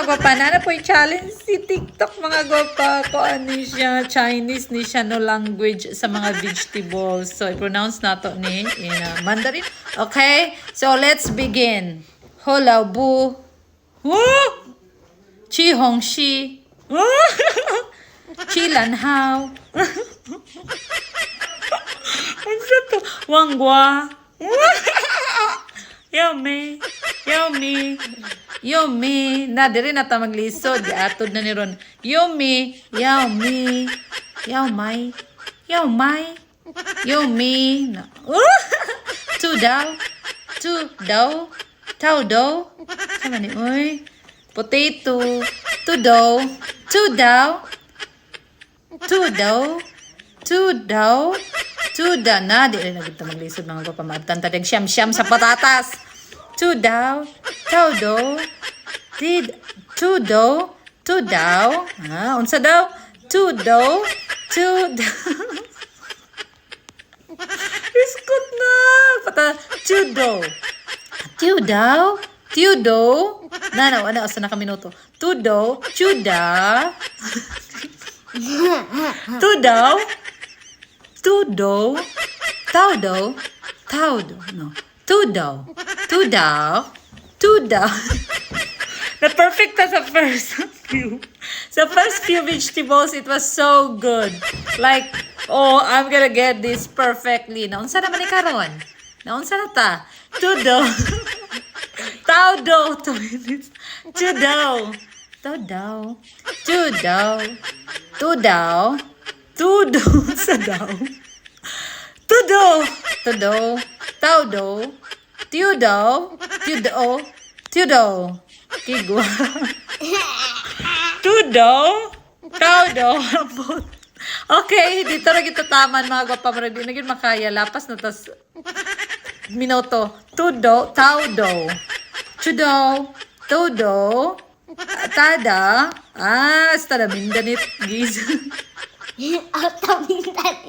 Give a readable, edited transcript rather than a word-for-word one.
gwapa. Nana po yung challenge si TikTok mga gwapa. Ko ano siya, Chinese ni siya no language sa mga vegetables. So, i-pronounce nato ni in Mandarin. Okay? So, let's begin. Ho lao bu. Chi hong shi. Chi lan hao. Ano to? Wang gua. Yao me. Yao mi. Yo mi, na diri na ta maglisod, atod na ni ron. Yo mi, yao mi, yao mai, yao mai, yo mi. Tu daw, tao daw. Sama ni oy. Potato, tu daw, na di rin na kita maglisod mga kapamatan. Tadag siyam sa patatas. Tu daw, unsa daw? Tu daw. Iskot na. Tu daw. Wala asa na kaminuto. Tu daw. The perfect sa first few. Sa first few vegetables, it was so good. Like, oh, I'm gonna get this perfectly. Naunsa naman ni karon? Naunsa na ta? Tudo. Taudo. 2 minutes. Tudo. Sa daw. Tudo. Kigwa. Taudo. Okay, dito na kita taman mga gwapa. Di na gin makaya. Lapas na tas minuto. Taudo. Tada. Stada mindanit. Giz. Mindanit, guys.